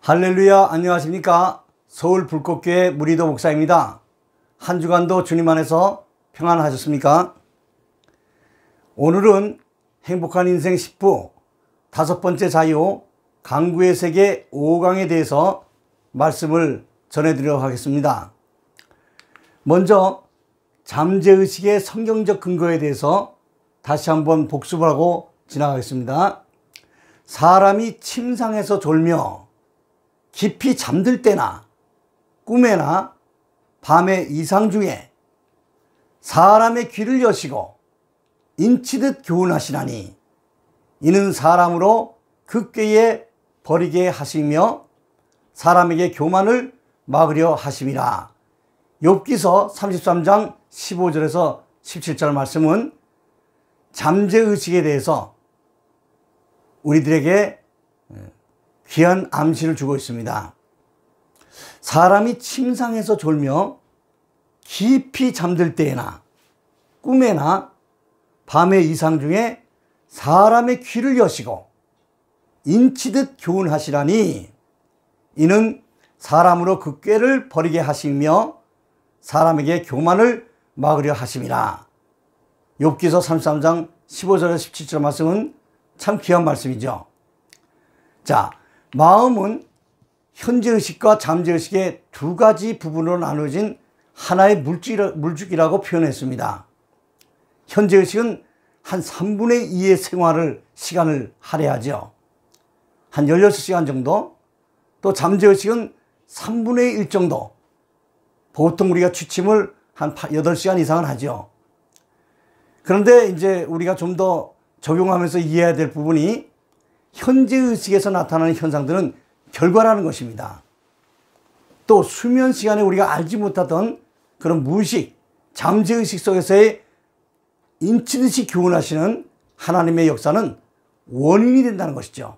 할렐루야, 안녕하십니까? 서울 불꽃교회 무리도 목사입니다. 한 주간도 주님 안에서 평안하셨습니까? 오늘은 행복한 인생 10부 다섯 번째 자유 강구의 세계 5강에 대해서 말씀을 전해드리도록 하겠습니다. 먼저 잠재의식의 성경적 근거에 대해서 다시 한번 복습을 하고 지나가겠습니다. 사람이 침상에서 졸며 깊이 잠들 때나 꿈에나 밤의 이상 중에 사람의 귀를 여시고 인치듯 교훈하시나니 이는 사람으로 극괴에 버리게 하시며 사람에게 교만을 막으려 하심이라. 욥기서 33장 15절에서 17절 말씀은 잠재의식에 대해서 우리들에게 귀한 암시를 주고 있습니다. 사람이 침상에서 졸며 깊이 잠들 때에나 꿈에나 밤의 이상 중에 사람의 귀를 여시고 인치듯 교훈하시라니 이는 사람으로 그 꾀를 버리게 하시며 사람에게 교만을 막으려 하심이라. 욥기서 33장 15절에서 17절 말씀은 참 귀한 말씀이죠. 자, 마음은 현재의식과 잠재의식의 두 가지 부분으로 나눠진 하나의 물질이라고 표현했습니다. 현재의식은 한 3분의 2의 시간을 할애하죠. 한 16시간 정도. 또 잠재의식은 3분의 1 정도. 보통 우리가 취침을 한 8시간 이상은 하죠. 그런데 이제 우리가 좀 더 적용하면서 이해해야 될 부분이 현재의식에서 나타나는 현상들은 결과라는 것입니다. 또 수면 시간에 우리가 알지 못하던 그런 무의식, 잠재의식 속에서의 인치듯이 교훈하시는 하나님의 역사는 원인이 된다는 것이죠.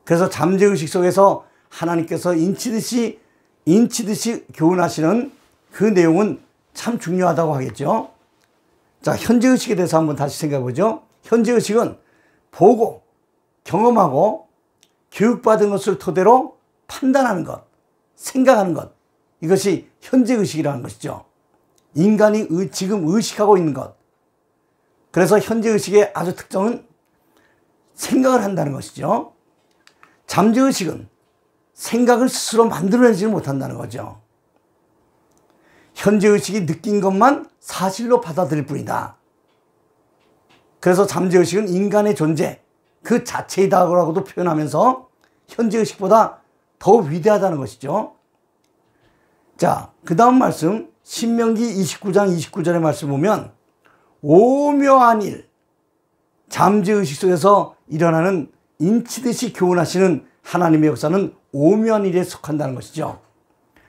그래서 잠재의식 속에서 하나님께서 인치듯이 교훈하시는 그 내용은 참 중요하다고 하겠죠. 자, 현재의식에 대해서 한번 다시 생각해 보죠. 현재의식은 보고, 경험하고, 교육받은 것을 토대로 판단하는 것, 생각하는 것, 이것이 현재의식이라는 것이죠. 인간이 지금 의식하고 있는 것. 그래서 현재의식의 아주 특징은 생각을 한다는 것이죠. 잠재의식은 생각을 스스로 만들어내지 못한다는 거죠. 현재의식이 느낀 것만 사실로 받아들일 뿐이다. 그래서 잠재의식은 인간의 존재 그 자체이다라고도 표현하면서 현재의식보다 더 위대하다는 것이죠. 자, 그 다음 말씀 신명기 29장 29절의 말씀 보면 오묘한 일, 잠재의식 속에서 일어나는 인치듯이 교훈하시는 하나님의 역사는 오묘한 일에 속한다는 것이죠.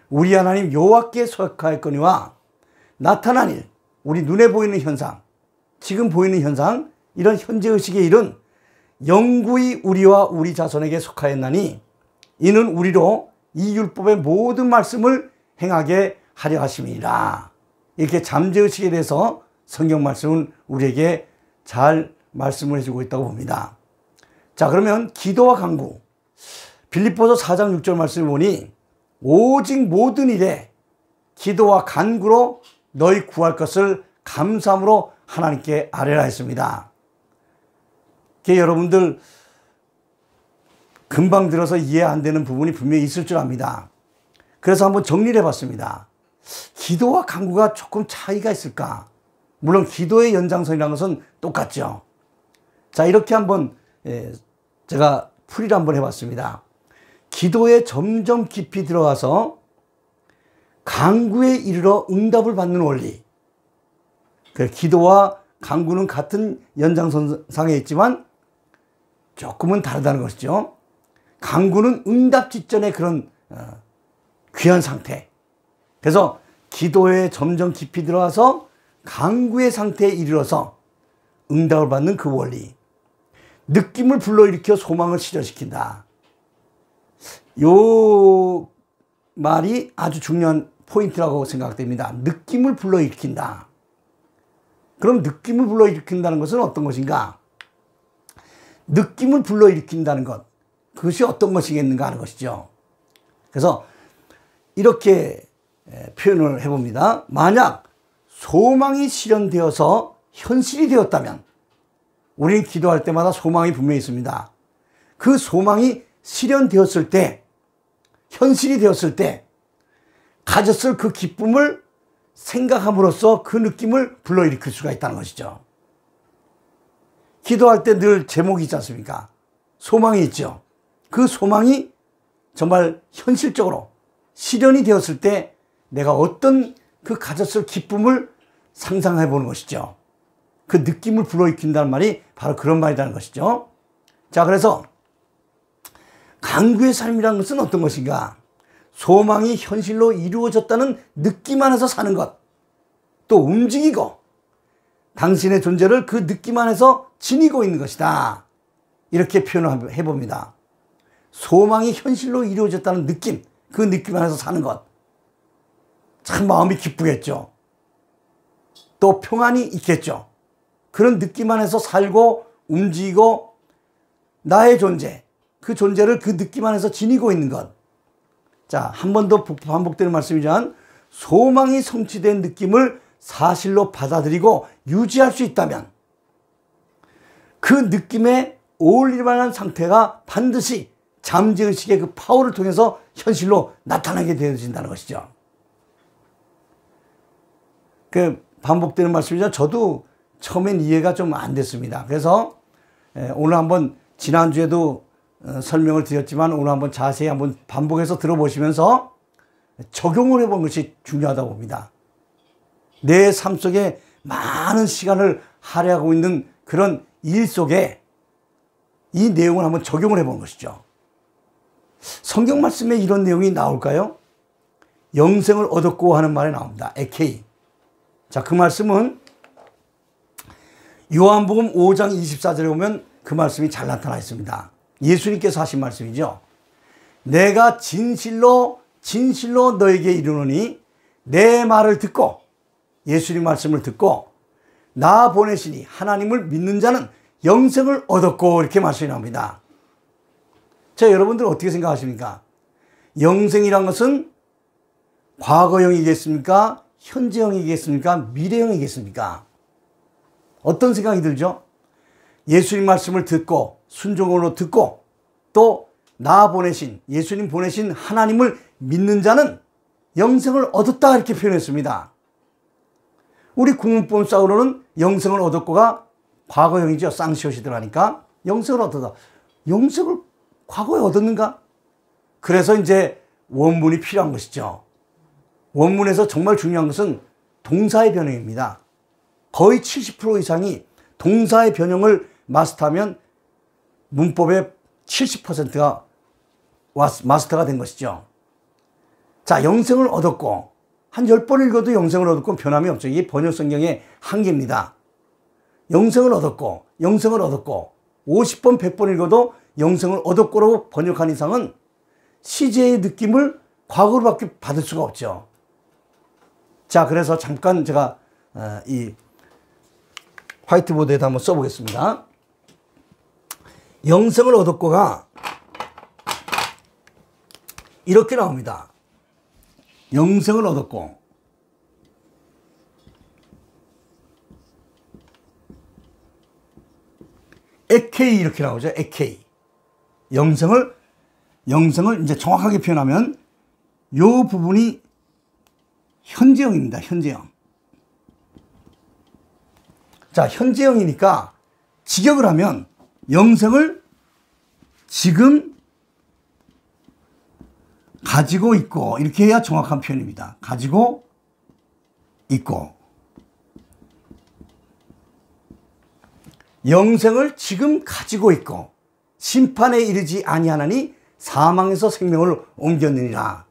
우리 하나님 여호와께 속하였거니와 나타난 일, 우리 눈에 보이는 현상, 지금 보이는 현상, 이런 현재의식의 일은 영구히 우리와 우리 자손에게 속하였나니 이는 우리로 이 율법의 모든 말씀을 행하게 하려 하심이니라. 이렇게 잠재의식에 대해서 성경 말씀은 우리에게 잘 말씀을 해주고 있다고 봅니다. 자, 그러면 기도와 간구, 빌립보서 4장 6절 말씀을 보니 오직 모든 일에 기도와 간구로 너희 구할 것을 감사함으로 하나님께 아뢰라 했습니다. 여러분들 금방 들어서 이해 안 되는 부분이 분명히 있을 줄 압니다. 그래서 한번 정리를 해봤습니다. 기도와 간구가 조금 차이가 있을까? 물론 기도의 연장선이라는 것은 똑같죠. 자, 이렇게 한번 제가 풀이를 한번 해봤습니다. 기도에 점점 깊이 들어가서 간구에 이르러 응답을 받는 원리. 기도와 간구는 같은 연장선상에 있지만 조금은 다르다는 것이죠. 간구는 응답 직전의 그런 귀한 상태. 그래서 기도에 점점 깊이 들어가서 간구의 상태에 이르러서 응답을 받는 그 원리. 느낌을 불러일으켜 소망을 실현시킨다. 요 말이 아주 중요한 포인트라고 생각됩니다. 느낌을 불러일으킨다. 그럼 느낌을 불러일으킨다는 것은 어떤 것인가? 느낌을 불러일으킨다는 것, 그것이 어떤 것이겠는가 하는 것이죠. 그래서 이렇게 표현을 해봅니다. 만약 소망이 실현되어서 현실이 되었다면, 우리는 기도할 때마다 소망이 분명히 있습니다. 그 소망이 실현되었을 때, 현실이 되었을 때 가졌을 그 기쁨을 생각함으로써 그 느낌을 불러일으킬 수가 있다는 것이죠. 기도할 때 늘 제목이 있지 않습니까? 소망이 있죠. 그 소망이 정말 현실적으로 실현이 되었을 때 내가 어떤 그 가졌을 기쁨을 상상해 보는 것이죠. 그 느낌을 불러일으킨다는 말이 바로 그런 말이라는 것이죠. 자, 그래서 강구의 삶이라는 것은 어떤 것인가? 소망이 현실로 이루어졌다는 느낌 안에서 사는 것, 또 움직이고 당신의 존재를 그 느낌 안에서 지니고 있는 것이다. 이렇게 표현을 해봅니다. 소망이 현실로 이루어졌다는 느낌, 그 느낌 안에서 사는 것. 참 마음이 기쁘겠죠. 또 평안이 있겠죠. 그런 느낌 안에서 살고 움직이고 나의 존재, 그 존재를 그 느낌 안에서 지니고 있는 것. 자, 한 번 더 반복되는 말씀이지만 소망이 성취된 느낌을 사실로 받아들이고 유지할 수 있다면 그 느낌에 어울릴 만한 상태가 반드시 잠재의식의 그 파워를 통해서 현실로 나타나게 되어진다는 것이죠. 그 반복되는 말씀이죠. 저도 처음엔 이해가 좀 안 됐습니다. 그래서 오늘 한번, 지난주에도 설명을 드렸지만 오늘 한번 자세히 한번 반복해서 들어보시면서 적용을 해보는 것이 중요하다고 봅니다. 내 삶 속에 많은 시간을 할애하고 있는 그런 일 속에 이 내용을 한번 적용을 해보는 것이죠. 성경 말씀에 이런 내용이 나올까요? 영생을 얻었고 하는 말이 나옵니다. 에케이. 자, 그 말씀은 요한복음 5장 24절에 보면 그 말씀이 잘 나타나 있습니다. 예수님께서 하신 말씀이죠. 내가 진실로 진실로 너에게 이르노니 내 말을 듣고, 예수님 말씀을 듣고 나 보내시니 하나님을 믿는 자는 영생을 얻었고, 이렇게 말씀이 나옵니다. 자, 여러분들 어떻게 생각하십니까? 영생이란 것은 과거형이겠습니까? 현재형이겠습니까? 미래형이겠습니까? 어떤 생각이 들죠? 예수님 말씀을 듣고 순종으로 듣고 또 나 보내신, 예수님 보내신 하나님을 믿는 자는 영생을 얻었다, 이렇게 표현했습니다. 우리 국문법상으로는 영생을 얻었고가 과거형이죠. 쌍시옷이 들어가니까 영생을 얻었다. 영생을 과거에 얻었는가? 그래서 이제 원문이 필요한 것이죠. 원문에서 정말 중요한 것은 동사의 변형입니다. 거의 70% 이상이 동사의 변형을 마스터하면 문법의 70%가 마스터가 된 것이죠. 자, 영생을 얻었고, 한 10번 읽어도 영생을 얻었고 변함이 없죠. 이게 번역 성경의 한계입니다. 영생을 얻었고, 영생을 얻었고, 50번, 100번 읽어도 영생을 얻었고로 번역한 이상은 시제의 느낌을 과거로밖에 받을 수가 없죠. 자, 그래서 잠깐 제가 이 화이트보드에다 한번 써보겠습니다. 영생을 얻었고가 이렇게 나옵니다. 영생을 얻었고, 에케이 이렇게 나오죠. 에케이. 영생을 이제 정확하게 표현하면 요 부분이 현재형입니다. 현재형. 자, 현재형이니까 직역을 하면 영생을 지금 가지고 있고, 이렇게 해야 정확한 표현입니다. 가지고 있고. 영생을 지금 가지고 있고 심판에 이르지 아니하나니 사망에서 생명을 옮겼느니라.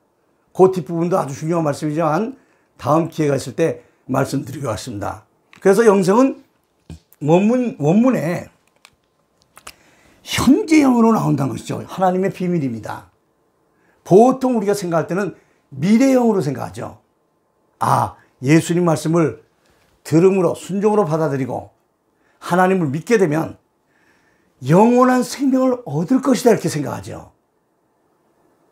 그 뒷부분도 아주 중요한 말씀이지만 다음 기회가 있을 때 말씀드리겠습니다. 그래서 영생은 원문에 현재형으로 나온다는 것이죠. 하나님의 비밀입니다. 보통 우리가 생각할 때는 미래형으로 생각하죠. 아, 예수님 말씀을 들음으로 순종으로 받아들이고 하나님을 믿게 되면 영원한 생명을 얻을 것이다 이렇게 생각하죠.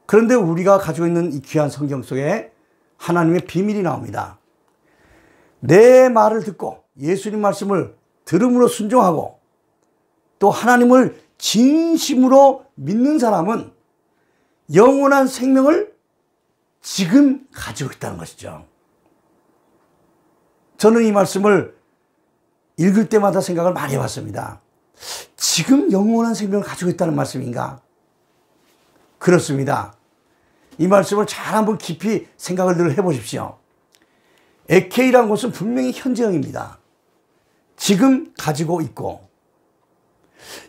그런데 우리가 가지고 있는 이 귀한 성경 속에 하나님의 비밀이 나옵니다. 내 말을 듣고 예수님 말씀을 들음으로 순종하고 또 하나님을 진심으로 믿는 사람은 영원한 생명을 지금 가지고 있다는 것이죠. 저는 이 말씀을 읽을 때마다 생각을 많이 해봤습니다. 지금 영원한 생명을 가지고 있다는 말씀인가? 그렇습니다. 이 말씀을 잘 한번 깊이 생각을 늘 해보십시오. 에케이라는 것은 분명히 현재형입니다. 지금 가지고 있고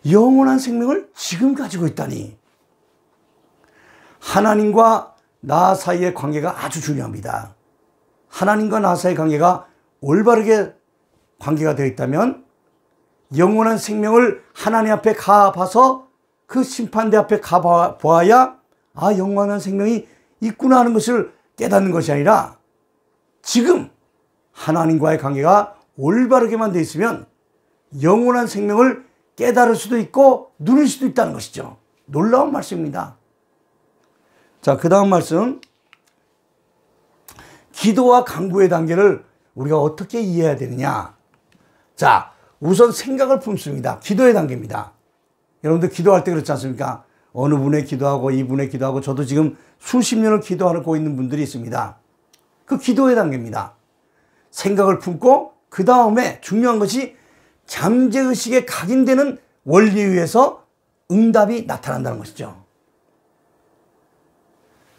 영원한 생명을 지금 가지고 있다니. 하나님과 나 사이의 관계가 아주 중요합니다. 하나님과 나 사이의 관계가 올바르게 관계가 되어 있다면 영원한 생명을 하나님 앞에 가봐서 그 심판대 앞에 가봐야 영원한 생명이 있구나 하는 것을 깨닫는 것이 아니라 지금 하나님과의 관계가 올바르게만 되어 있으면 영원한 생명을 깨달을 수도 있고 누릴 수도 있다는 것이죠. 놀라운 말씀입니다. 자, 그 다음 말씀. 기도와 간구의 단계를 우리가 어떻게 이해해야 되느냐. 자, 우선 생각을 품습니다. 기도의 단계입니다. 여러분들 기도할 때 그렇지 않습니까? 어느 분에 기도하고 이분에 기도하고 저도 지금 수십 년을 기도하고 있는 분들이 있습니다. 그 기도의 단계입니다. 생각을 품고 그 다음에 중요한 것이 잠재의식에 각인되는 원리에 의해서 응답이 나타난다는 것이죠.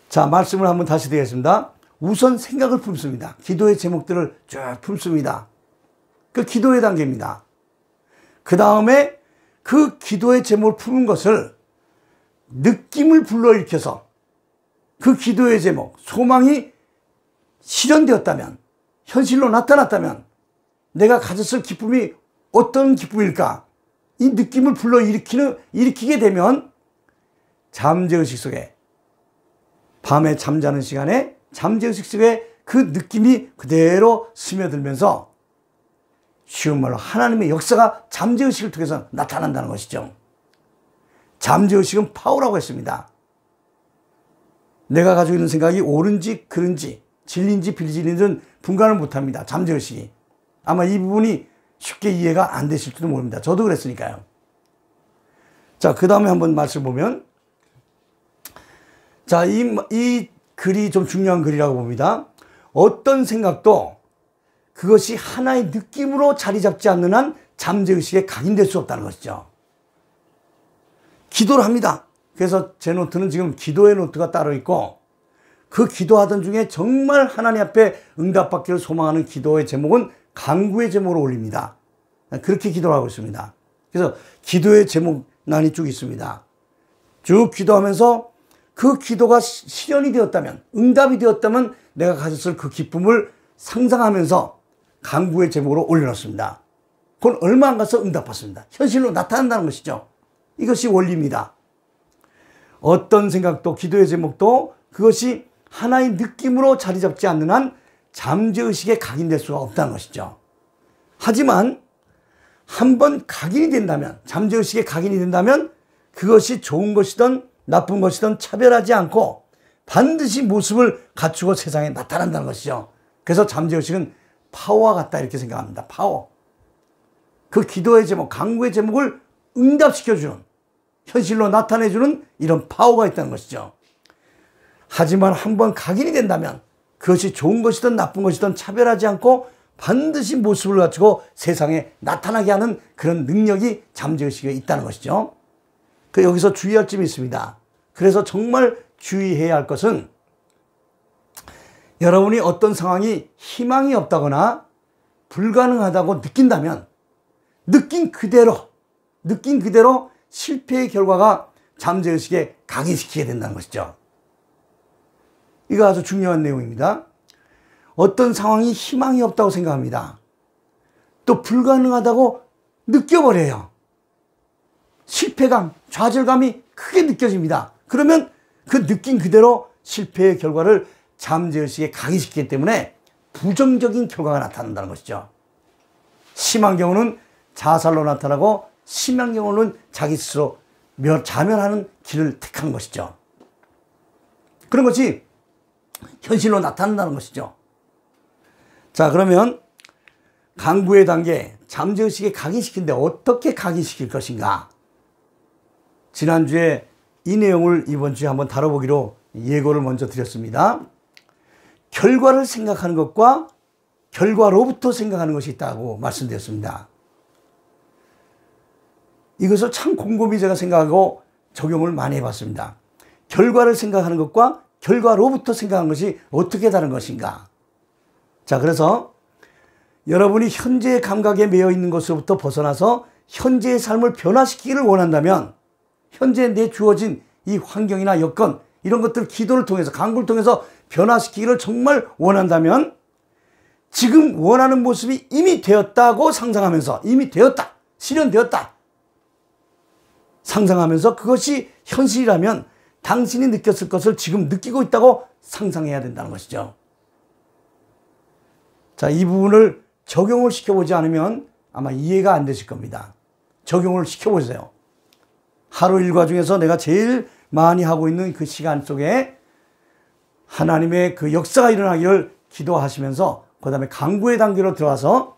자, 말씀을 한번 다시 드리겠습니다. 우선 생각을 품습니다. 기도의 제목들을 쭉 품습니다. 그 기도의 단계입니다. 그 다음에 그 기도의 제목을 품은 것을 느낌을 불러일으켜서 그 기도의 제목, 소망이 실현되었다면, 현실로 나타났다면 내가 가졌을 기쁨이 어떤 기쁨일까? 이 느낌을 일으키게 되면 잠재의식 속에, 밤에 잠자는 시간에 잠재의식 속에 그 느낌이 그대로 스며들면서 쉬운 말로 하나님의 역사가 잠재의식을 통해서 나타난다는 것이죠. 잠재의식은 파워라고 했습니다. 내가 가지고 있는 생각이 옳은지 그른지 진리인지 비진리인지는 분간을 못합니다. 잠재의식이. 아마 이 부분이 쉽게 이해가 안 되실지도 모릅니다. 저도 그랬으니까요. 자, 그 다음에 한번 말씀 보면, 자, 이 글이 좀 중요한 글이라고 봅니다. 어떤 생각도 그것이 하나의 느낌으로 자리 잡지 않는 한 잠재의식에 각인될 수 없다는 것이죠. 기도를 합니다. 그래서 제 노트는 지금 기도의 노트가 따로 있고, 그 기도하던 중에 정말 하나님 앞에 응답받기를 소망하는 기도의 제목은 간구의 제목으로 올립니다. 그렇게 기도를 하고 있습니다. 그래서 기도의 제목란이 쭉 있습니다. 쭉 기도하면서 그 기도가 실현이 되었다면, 응답이 되었다면 내가 가졌을 그 기쁨을 상상하면서 간구의 제목으로 올려놓습니다. 그건 얼마 안 가서 응답받습니다. 현실로 나타난다는 것이죠. 이것이 원리입니다. 어떤 생각도 기도의 제목도 그것이 하나의 느낌으로 자리 잡지 않는 한 잠재의식에 각인될 수가 없다는 것이죠. 하지만 한번 각인이 된다면, 잠재의식에 각인이 된다면 그것이 좋은 것이든 나쁜 것이든 차별하지 않고 반드시 모습을 갖추고 세상에 나타난다는 것이죠. 그래서 잠재의식은 파워와 같다 이렇게 생각합니다. 파워. 그 기도의 제목, 간구의 제목을 응답시켜주는, 현실로 나타내주는 이런 파워가 있다는 것이죠. 하지만 한번 각인이 된다면 그것이 좋은 것이든 나쁜 것이든 차별하지 않고 반드시 모습을 갖추고 세상에 나타나게 하는 그런 능력이 잠재의식에 있다는 것이죠. 여기서 주의할 점이 있습니다. 그래서 정말 주의해야 할 것은, 여러분이 어떤 상황이 희망이 없다거나 불가능하다고 느낀다면 느낀 그대로 실패의 결과가 잠재의식에 각인시키게 된다는 것이죠. 이거 아주 중요한 내용입니다. 어떤 상황이 희망이 없다고 생각합니다. 또 불가능하다고 느껴버려요. 실패감, 좌절감이 크게 느껴집니다. 그러면 그 느낀 그대로 실패의 결과를 잠재의식에 각인시키기 때문에 부정적인 결과가 나타난다는 것이죠. 심한 경우는 자살로 나타나고 심한 경우는 자기 스스로 자멸하는 길을 택하는 것이죠. 그런 것이 현실로 나타난다는 것이죠. 자, 그러면 강구의 단계, 잠재의식에 각인시키는데 어떻게 각인시킬 것인가? 지난주에 이 내용을 이번 주에 한번 다뤄보기로 예고를 먼저 드렸습니다. 결과를 생각하는 것과 결과로부터 생각하는 것이 있다고 말씀드렸습니다. 이것을 참 곰곰이 제가 생각하고 적용을 많이 해봤습니다. 결과를 생각하는 것과 결과로부터 생각하는 것이 어떻게 다른 것인가? 자, 그래서 여러분이 현재의 감각에 매여 있는 것으로부터 벗어나서 현재의 삶을 변화시키기를 원한다면 현재 내 주어진 이 환경이나 여건 이런 것들 기도를 통해서 강구를 통해서 변화시키기를 정말 원한다면 지금 원하는 모습이 이미 되었다고 상상하면서 이미 되었다, 실현되었다 상상하면서 그것이 현실이라면 당신이 느꼈을 것을 지금 느끼고 있다고 상상해야 된다는 것이죠. 자, 이 부분을 적용을 시켜보지 않으면 아마 이해가 안 되실 겁니다. 적용을 시켜보세요. 하루 일과 중에서 내가 제일 많이 하고 있는 그 시간 속에 하나님의 그 역사가 일어나기를 기도하시면서 그 다음에 강구의 단계로 들어와서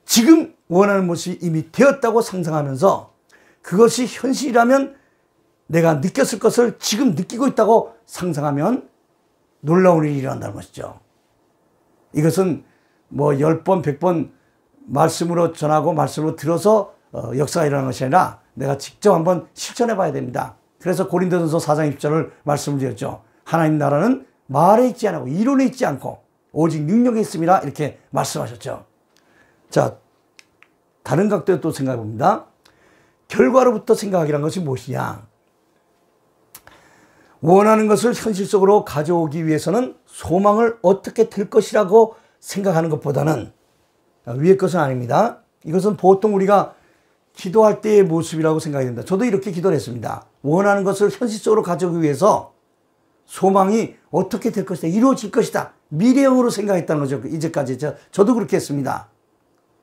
지금 원하는 모습이 이미 되었다고 상상하면서 그것이 현실이라면 내가 느꼈을 것을 지금 느끼고 있다고 상상하면 놀라운 일이 일어난다는 것이죠. 이것은 뭐 10번, 100번 말씀으로 전하고 말씀으로 들어서 역사가 일어나는 것이 아니라 내가 직접 한번 실천해 봐야 됩니다. 그래서 고린도전서 4장 20절을 말씀을 드렸죠. 하나님 나라는 말에 있지 않고 이론에 있지 않고 오직 능력에 있습니다. 이렇게 말씀하셨죠. 자, 다른 각도에 또 생각해 봅니다. 결과로부터 생각하기란 것이 무엇이냐? 원하는 것을 현실 속으로 가져오기 위해서는 소망을 어떻게 들 것이라고 생각하는 것보다는 위의 것은 아닙니다. 이것은 보통 우리가 기도할 때의 모습이라고 생각이 됩니다. 저도 이렇게 기도를 했습니다. 원하는 것을 현실적으로 가져오기 위해서 소망이 어떻게 될 것이다, 이루어질 것이다, 미래형으로 생각했다는 거죠. 이제까지 저도 그렇게 했습니다.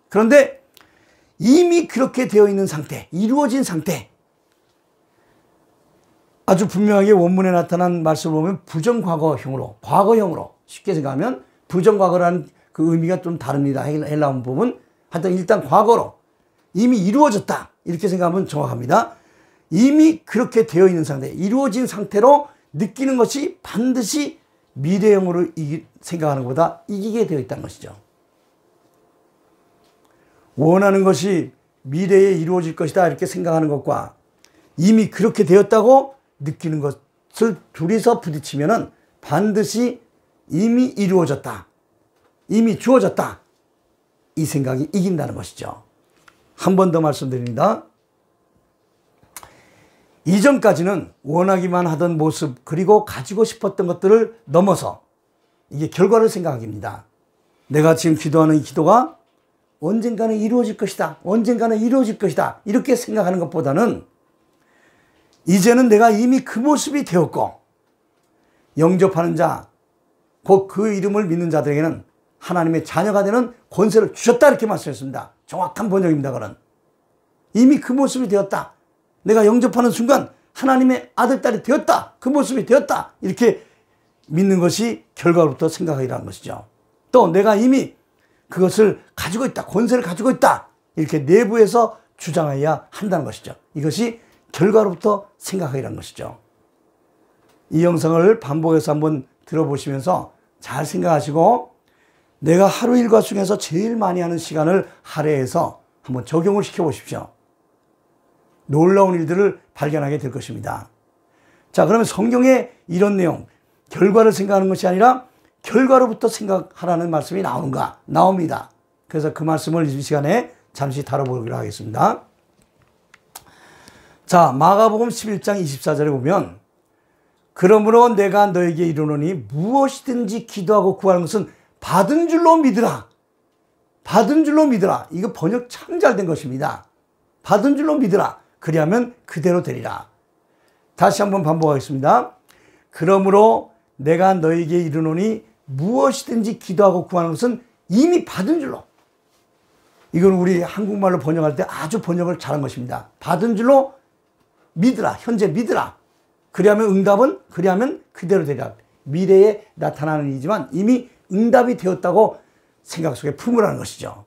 그런데 이미 그렇게 되어 있는 상태, 이루어진 상태, 아주 분명하게 원문에 나타난 말씀을 보면 부정과거형으로, 과거형으로 쉽게 생각하면 부정과거라는 그 의미가 좀 다릅니다. 헬라어 보면 하여튼 일단 과거로 이미 이루어졌다 이렇게 생각하면 정확합니다. 이미 그렇게 되어 있는 상태, 이루어진 상태로 느끼는 것이 반드시 미래형으로 생각하는 것보다 이기게 되어 있다는 것이죠. 원하는 것이 미래에 이루어질 것이다 이렇게 생각하는 것과 이미 그렇게 되었다고 느끼는 것을 둘이서 부딪히면은 반드시 이미 이루어졌다, 이미 주어졌다 이 생각이 이긴다는 것이죠. 한 번 더 말씀드립니다. 이전까지는 원하기만 하던 모습 그리고 가지고 싶었던 것들을 넘어서 이게 결과를 생각하기입니다. 내가 지금 기도하는 이 기도가 언젠가는 이루어질 것이다, 언젠가는 이루어질 것이다 이렇게 생각하는 것보다는 이제는 내가 이미 그 모습이 되었고 영접하는 자, 곧 그 이름을 믿는 자들에게는 하나님의 자녀가 되는 권세를 주셨다 이렇게 말씀했습니다. 정확한 번역입니다. 그는 이미 그 모습이 되었다, 내가 영접하는 순간 하나님의 아들, 딸이 되었다, 그 모습이 되었다 이렇게 믿는 것이 결과로부터 생각하기라는 것이죠. 또 내가 이미 그것을 가지고 있다, 권세를 가지고 있다 이렇게 내부에서 주장해야 한다는 것이죠. 이것이 결과로부터 생각하기라는 것이죠. 이 영상을 반복해서 한번 들어보시면서 잘 생각하시고 내가 하루 일과 중에서 제일 많이 하는 시간을 할애해서 한번 적용을 시켜보십시오. 놀라운 일들을 발견하게 될 것입니다. 자, 그러면 성경에 이런 내용, 결과를 생각하는 것이 아니라 결과로부터 생각하라는 말씀이 나오는가? 나옵니다. 그래서 그 말씀을 이 시간에 잠시 다뤄보기로 하겠습니다. 자, 마가복음 11장 24절에 보면 그러므로 내가 너에게 이르노니 무엇이든지 기도하고 구하는 것은 받은 줄로 믿으라. 받은 줄로 믿으라. 이거 번역 참 잘 된 것입니다. 받은 줄로 믿으라. 그리하면 그대로 되리라. 다시 한번 반복하겠습니다. 그러므로 내가 너에게 이르노니 무엇이든지 기도하고 구하는 것은 이미 받은 줄로. 이건 우리 한국말로 번역할 때 아주 번역을 잘한 것입니다. 받은 줄로 믿으라. 현재 믿으라. 그리하면 응답은 그리하면 그대로 되리라. 미래에 나타나는 일이지만 이미 응답이 되었다고 생각 속에 품으라는 것이죠.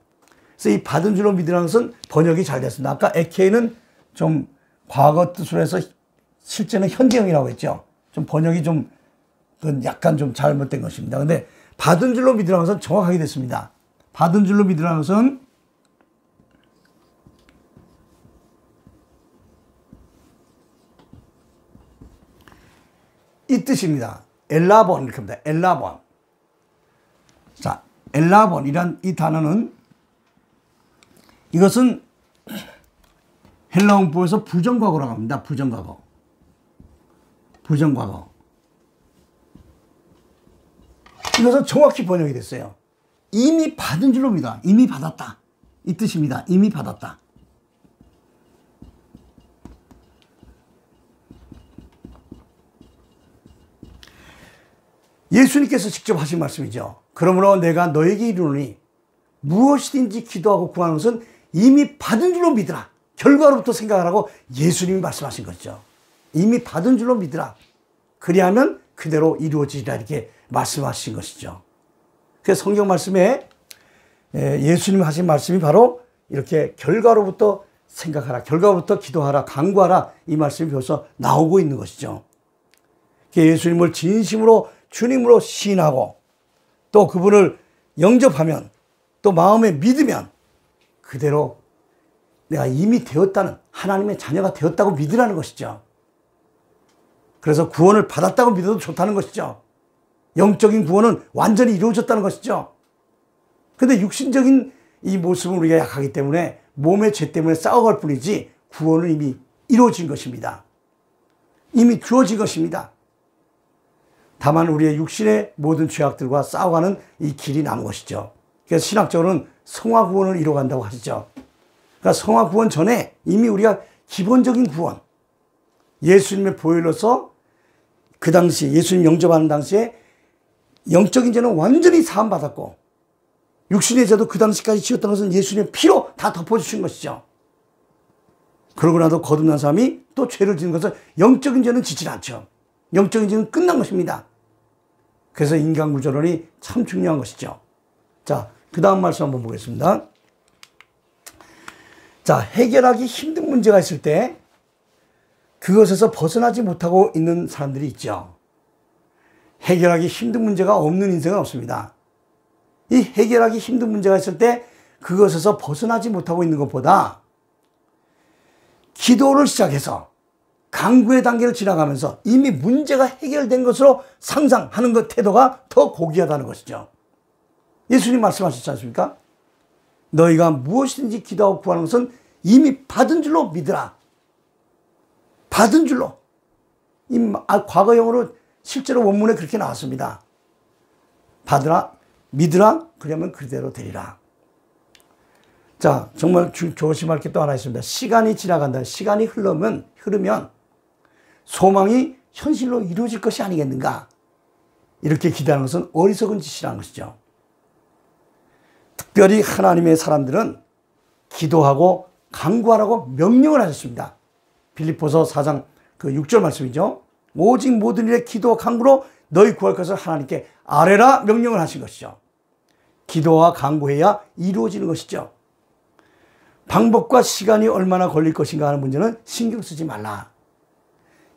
그래서 이 받은 줄로 믿으라는 것은 번역이 잘 됐습니다. 아까 에케이는 좀 과거 뜻으로 해서 실제는 현재형이라고 했죠. 좀 번역이 좀 약간 좀 잘못된 것입니다. 근데 받은 줄로 믿으라는 것은 정확하게 됐습니다. 받은 줄로 믿으라는 것은 이 뜻입니다. 엘라본 이렇게 합니다. 엘라본. 자, 엘라본이란 이 단어는 이것은 헬라 문법에서 부정과거라고 합니다. 부정과거. 부정과거. 이것은 정확히 번역이 됐어요. 이미 받은 줄로 믿어. 이미 받았다. 이 뜻입니다. 이미 받았다. 예수님께서 직접 하신 말씀이죠. 그러므로 내가 너에게 이르노니 무엇이든지 기도하고 구하는 것은 이미 받은 줄로 믿으라. 결과로부터 생각하라고 예수님이 말씀하신 거죠. 이미 받은 줄로 믿으라. 그리하면 그대로 이루어지리라 이렇게 말씀하신 것이죠. 그래서 성경 말씀에 예수님이 하신 말씀이 바로 이렇게 결과로부터 생각하라. 결과로부터 기도하라. 간구하라. 이 말씀이 벌써 나오고 있는 것이죠. 예수님을 진심으로 주님으로 시인하고 또 그분을 영접하면 또 마음에 믿으면 그대로 내가 이미 되었다는 하나님의 자녀가 되었다고 믿으라는 것이죠. 그래서 구원을 받았다고 믿어도 좋다는 것이죠. 영적인 구원은 완전히 이루어졌다는 것이죠. 그런데 육신적인 이 모습은 우리가 약하기 때문에 몸의 죄 때문에 싸워갈 뿐이지 구원은 이미 이루어진 것입니다. 이미 주어진 것입니다. 다만 우리의 육신의 모든 죄악들과 싸워가는 이 길이 남은 것이죠. 그래서 신학적으로는 성화 구원을 이루어간다고 하시죠. 그러니까 성화 구원 전에 이미 우리가 기본적인 구원, 예수님의 보혈로서 그 당시 예수님 영접하는 당시에 영적인 죄는 완전히 사함받았고 육신의 죄도 그 당시까지 지었던 것은 예수님의 피로 다 덮어주신 것이죠. 그러고 나도 거듭난 사람이 또 죄를 짓는 것은 영적인 죄는 짓지 않죠. 영적인 죄는 끝난 것입니다. 그래서 인간 구조론이 참 중요한 것이죠. 자, 그 다음 말씀 한번 보겠습니다. 자, 해결하기 힘든 문제가 있을 때 그것에서 벗어나지 못하고 있는 사람들이 있죠. 해결하기 힘든 문제가 없는 인생은 없습니다. 이 해결하기 힘든 문제가 있을 때 그것에서 벗어나지 못하고 있는 것보다 기도를 시작해서 간구의 단계를 지나가면서 이미 문제가 해결된 것으로 상상하는 것 태도가 더 고귀하다는 것이죠. 예수님 말씀하셨지 않습니까? 너희가 무엇이든지 기도하고 구하는 것은 이미 받은 줄로 믿으라. 받은 줄로. 과거형으로 실제로 원문에 그렇게 나왔습니다. 받으라, 믿으라, 그러면 그대로 되리라. 자, 정말 조심할 게 또 하나 있습니다. 시간이 지나간다. 시간이 흐르면 소망이 현실로 이루어질 것이 아니겠는가. 이렇게 기대하는 것은 어리석은 짓이라는 것이죠. 특별히 하나님의 사람들은 기도하고 간구하라고 명령을 하셨습니다. 빌립보서 4장 그 6절 말씀이죠. 오직 모든 일에 기도와 간구로 너희 구할 것을 하나님께 아뢰라 명령을 하신 것이죠. 기도와 간구해야 이루어지는 것이죠. 방법과 시간이 얼마나 걸릴 것인가 하는 문제는 신경 쓰지 말라.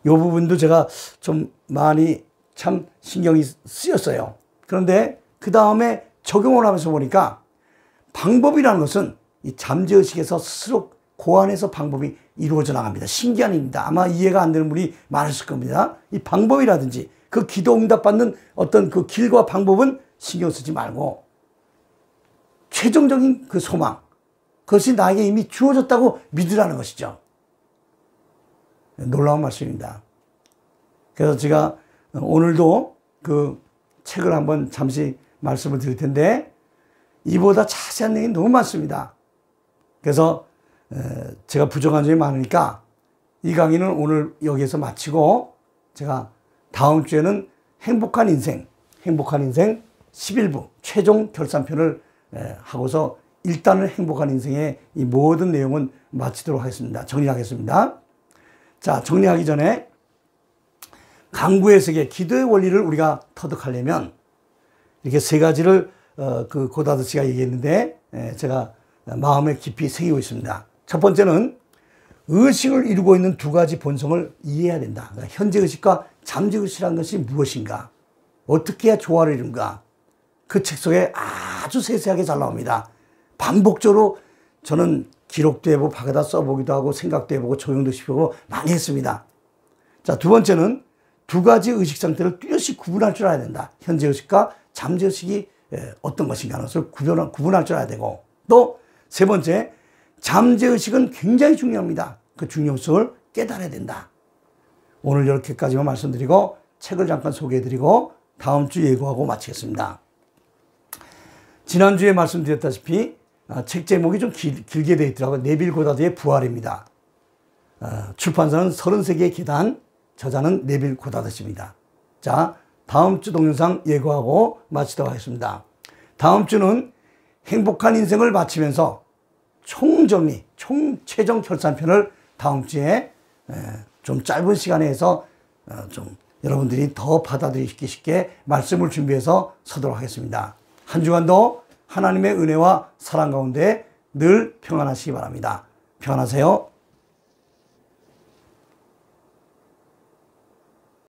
이 부분도 제가 좀 많이 참 신경이 쓰였어요. 그런데 그 다음에 적용을 하면서 보니까 방법이라는 것은 이 잠재의식에서 스스로 고안해서 방법이 이루어져 나갑니다. 신기한 일입니다. 아마 이해가 안 되는 분이 많으실 겁니다. 이 방법이라든지 그 기도 응답받는 어떤 그 길과 방법은 신경 쓰지 말고 최종적인 그 소망, 그것이 나에게 이미 주어졌다고 믿으라는 것이죠. 놀라운 말씀입니다. 그래서 제가 오늘도 그 책을 한번 잠시 말씀을 드릴 텐데 이보다 자세한 내용이 너무 많습니다. 그래서 제가 부족한 점이 많으니까 이 강의는 오늘 여기에서 마치고 제가 다음 주에는 행복한 인생 11부 최종 결산편을 하고서 일단은 행복한 인생의 이 모든 내용은 마치도록 하겠습니다. 정리하겠습니다. 자, 정리하기 전에 강구의 세계, 기도의 원리를 우리가 터득하려면 이렇게 세 가지를 그 고다드 씨가 얘기했는데 제가 마음에 깊이 새기고 있습니다. 첫 번째는 의식을 이루고 있는 두 가지 본성을 이해해야 된다. 그러니까 현재 의식과 잠재 의식이라는 것이 무엇인가? 어떻게 해야 조화를 이룬가? 그 책 속에 아주 세세하게 잘 나옵니다. 반복적으로 저는 기록도 해보고 박에다 써보기도 하고 생각도 해보고 적용도 시켜보고 많이 했습니다. 자, 두 번째는 두 가지 의식 상태를 뚜렷이 구분할 줄 알아야 된다. 현재 의식과 잠재 의식이 어떤 것인가 하는 것을 구분할 줄 알아야 되고, 또 세 번째, 잠재 의식은 굉장히 중요합니다. 그 중요성을 깨달아야 된다. 오늘 이렇게까지만 말씀드리고 책을 잠깐 소개해드리고 다음 주 예고하고 마치겠습니다. 지난주에 말씀드렸다시피 책 제목이 좀 길게 되어 있더라고요. 네빌 고다드의 부활입니다. 출판사는 33개의 계단, 저자는 네빌 고다드 씨입니다. 자, 다음 주 동영상 예고하고 마치도록 하겠습니다. 다음 주는 행복한 인생을 마치면서 총정리, 최종 결산편을 다음 주에 좀 짧은 시간에 해서 좀 여러분들이 더 받아들이기 쉽게 말씀을 준비해서 서도록 하겠습니다. 한 주간도 하나님의 은혜와 사랑 가운데 늘 평안하시기 바랍니다. 평안하세요.